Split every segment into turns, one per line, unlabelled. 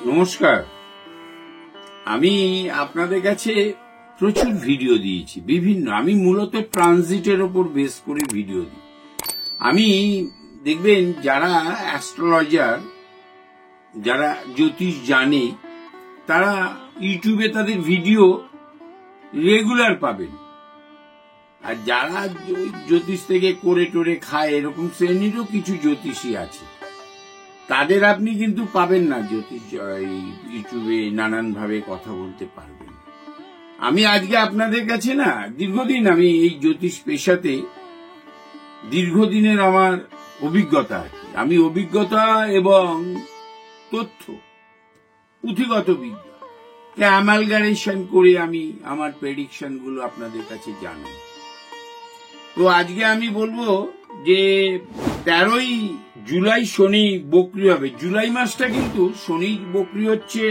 নমস্কার। আমি আপনাদের কাছে প্রচুর ভিডিও দিয়েছি, বিভিন্ন। আমি মূলত ট্রানজিটের ওপর বেস করে ভিডিও দিই। আমি দেখবেন যারা অ্যাস্ট্রোলজার, যারা জ্যোতিষ জানে, তারা ইউটিউবে তাদের ভিডিও রেগুলার পাবেন। আর যারা জ্যোতিষ থেকে করে টোরে খায়, এরকম শ্রেণীরও কিছু জ্যোতিষী আছে, তাদের আপনি কিন্তু পাবেন না জ্যোতিষ ইউটিউবে নানান ভাবে কথা বলতে পারবেন। আমি আজকে আপনাদের কাছে না, দীর্ঘদিন আমি এই জ্যোতিষ পেশাতে দীর্ঘদিনের আমার অভিজ্ঞতা আছে। আমি অভিজ্ঞতা এবং তথ্য, পুঁথিগত বিদ্যা অ্যামালগামেশন করে আমি আমার প্রেডিকশন গুলো আপনাদের কাছে জানাই। তো আজকে আমি বলবো যে 13ই জুলাই শনি বকরি হবে। জুলাই মাসটা কিন্তু শনি বকরি হচ্ছে,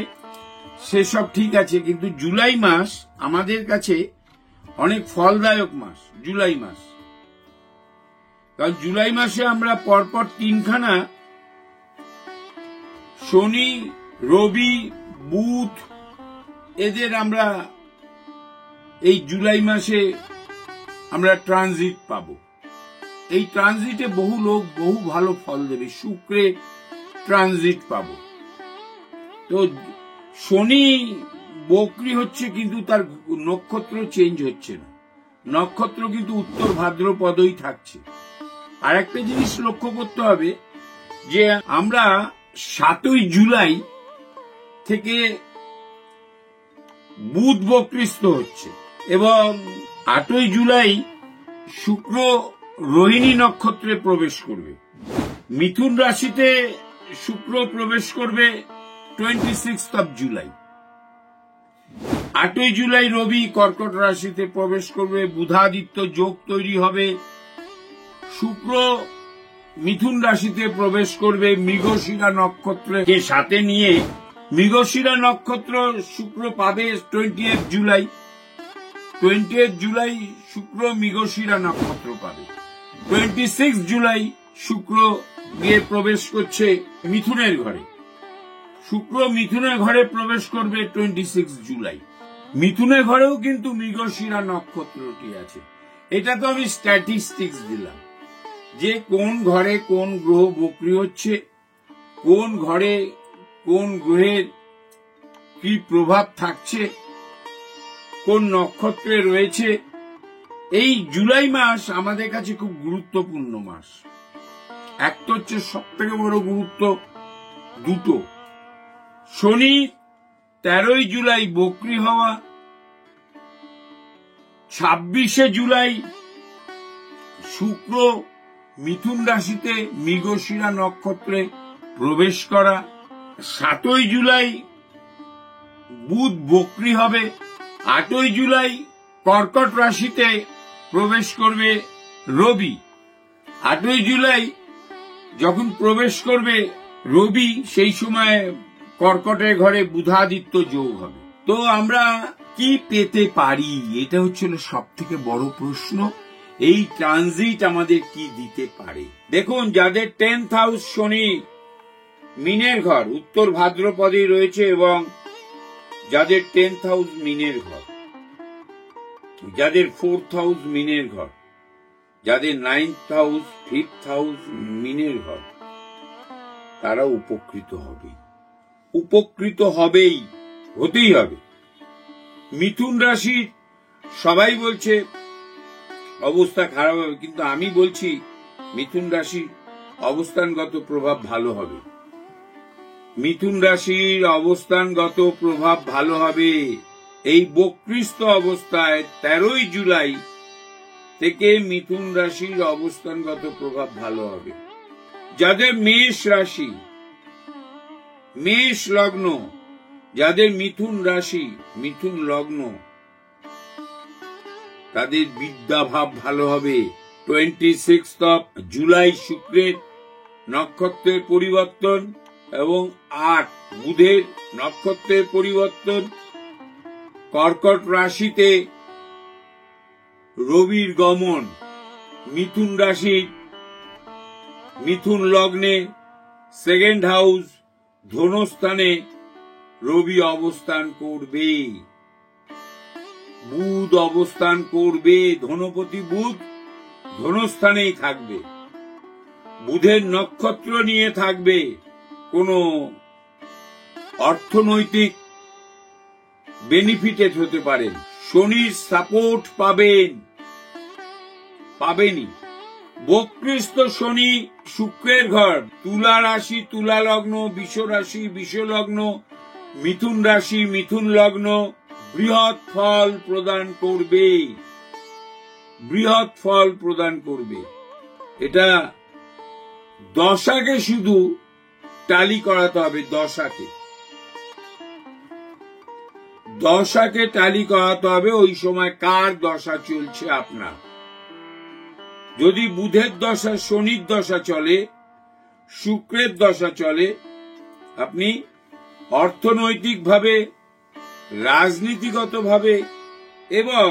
সেসব ঠিক আছে, কিন্তু জুলাই মাস আমাদের কাছে অনেক ফলদায়ক মাস। জুলাই মাস, কারণ জুলাই মাসে আমরা পরপর তিনখানা শনি, রবি, বুধ, এদের আমরা এই জুলাই মাসে আমরা ট্রানজিট পাবো। এই ট্রানজিটে বহু লোক বহু ভালো ফল দেবে। শুক্রে ট্রানজিট পাবো। তো শনি বকরি হচ্ছে, কিন্তু তার নক্ষত্র চেঞ্জ হচ্ছে না। নক্ষত্র কিন্তু উত্তর ভাদ্রপদই থাকছে। আর একটা জিনিস লক্ষ্য করতে হবে যে আমরা 7ই জুলাই থেকে বুধ বক্রিস্থ হচ্ছে এবং 8ই জুলাই শুক্র রোহিণী নক্ষত্রে প্রবেশ করবে। মিথুন রাশিতে শুক্র প্রবেশ করবে 26 জুলাই। 8ই জুলাই রবি কর্কট রাশিতে প্রবেশ করবে। বুধাদিত্য যোগ তৈরি হবে। শুক্র মিথুন রাশিতে প্রবেশ করবে মৃগশিরা নক্ষত্রকে সাথে নিয়ে। মৃগশিরা নক্ষত্র শুক্র পাবে 28 জুলাই। 28 জুলাই শুক্র মৃগশিরা নক্ষত্র পাবে। 26 জুলাই শুক্র গিয়ে প্রবেশ করছে মিথুনের ঘরে। শুক্র মিথুনের ঘরে প্রবেশ করবে 26 জুলাই। মিথুনের ঘরেও কিন্তু মৃগশিরা নক্ষত্রটি আছে। এটা তো আমি স্ট্যাটিস্টিক্স দিলাম যে কোন ঘরে কোন গ্রহ বক্রি হচ্ছে, কোন ঘরে কোন গ্রহের কি প্রভাব থাকছে, কোন নক্ষত্রে রয়েছে। এই জুলাই মাস আমাদের কাছে খুব গুরুত্বপূর্ণ মাস। একটা হচ্ছে সব থেকে বড় গুরুত্ব দুটো: শনি 13ই জুলাই বকরি হওয়া, 26শে জুলাই শুক্র মিথুন রাশিতে মৃগশিরা নক্ষত্রে প্রবেশ করা, 7ই জুলাই বুধ বকরি হবে, 8ই জুলাই কর্কট রাশিতে প্রবেশ করবে রবি। 8ই জুলাই যখন প্রবেশ করবে রবি, সেই সময় কর্কটের ঘরে বুধাদিত্য যোগ হবে। তো আমরা কি পেতে পারি, এটা হচ্ছিল সব থেকে বড় প্রশ্ন। এই ট্রানজিট আমাদের কি দিতে পারে? দেখুন, যাদের 10th হাউস শনি মিনের ঘর উত্তর ভাদ্রপদে রয়েছে এবং যাদের 10th হাউস মিনের ঘর, যাদের 4th হাউস মিনের ঘর, যাদের 9th হাউস 5th হাউস মিনের ঘর, তারা উপকৃত হবে। উপকৃত হবেই, হতেই হবে। মিথুন রাশির সবাই বলছে অবস্থা খারাপ হবে, কিন্তু আমি বলছি মিথুন রাশির অবস্থানগত প্রভাব ভালো হবে। মিথুন রাশির অবস্থানগত প্রভাব ভালো হবে। এই বক্রিস্থ অবস্থায় 13ই জুলাই থেকে মিথুন রাশির অবস্থানগত প্রভাব ভালো হবে। যাদের মেষ রাশি, মেষ লগ্ন, যাদের মিথুন রাশি, মিথুন লগ্ন, তাদের বিদ্যাভাব ভালো হবে। 26 জুলাই শুক্রের নক্ষত্রের পরিবর্তন এবং 8 বুধের নক্ষত্রের পরিবর্তন, কর্কট রাশিতে রবির গমন, মিথুন রাশি, মিথুন লগ্নে 2nd হাউস ধনস্থানে রবি অবস্থান করবে, বুধ অবস্থান করবে, ধনপতি বুধ ধনস্থানেই থাকবে, বুধের নক্ষত্র নিয়ে থাকবে। কোনো অর্থনৈতিক বেনিফিটেড হতে পারেন, শনির সাপোর্ট পাবেনই। বক্রস্থ শনি শুক্রের ঘর, তুলা রাশি, তুলা লগ্ন, বিষ রাশি, বিষ লগ্ন, মিথুন রাশি, মিথুন লগ্ন বৃহৎ ফল প্রদান করবে, বৃহৎ ফল প্রদান করবে। এটা দশাকে শুধু টালি করাতে হবে, দশাকে টালি করাতে হবে। ওই সময় কার দশা চলছে আপনার। যদি বুধের দশা, শনির দশা চলে, শুক্রের দশা চলে, আপনি অর্থনৈতিকভাবে, রাজনীতিগতভাবে এবং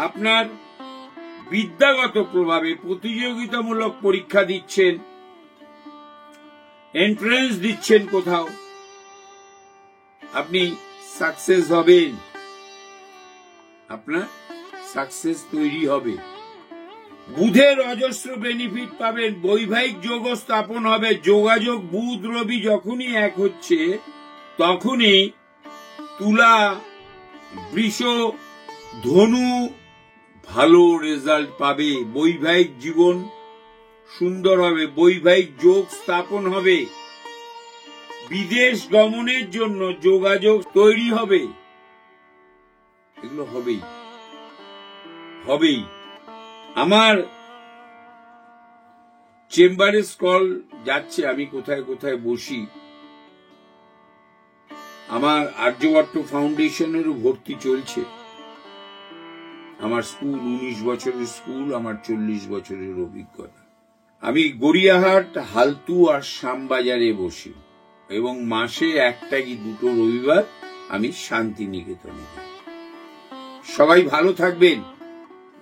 আপনার বিদ্যাগত প্রভাবে প্রতিযোগিতামূলক পরীক্ষা দিচ্ছেন, এন্ট্রান্স দিচ্ছেন কোথাও, আপনি সাকসেস হবেন, আপনার সাকসেস তৈরি হবে। বুধের অজস্র বেনিফিট পাবেন, বৈবাহিক যোগ স্থাপন হবে। যোগাযোগ বুধ রবি যখনই এক হচ্ছে তখনই তুলা, বৃষ, ধনু ভালো রেজাল্ট পাবে, বৈবাহিক জীবন সুন্দর হবে, বৈবাহিক যোগ স্থাপন হবে, বিদেশ গমনের জন্য যোগাযোগ তৈরি হবে। এগুলো হবেই। আমার চেম্বারে কল যাচ্ছে, আমি কোথায় কোথায় বসি। আমার আর্যভট্ট ফাউন্ডেশনেরও ভর্তি চলছে। আমার স্কুল 19 বছরের স্কুল, আমার 40 বছরের অভিজ্ঞতা। আমি গড়িয়াহাট, হালতু আর শ্যামবাজারে বসি এবং মাসে একটা কি দুটো রবিবার আমি শান্তিনিকেতনে। সবাই ভালো থাকবেন।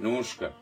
নমস্কার।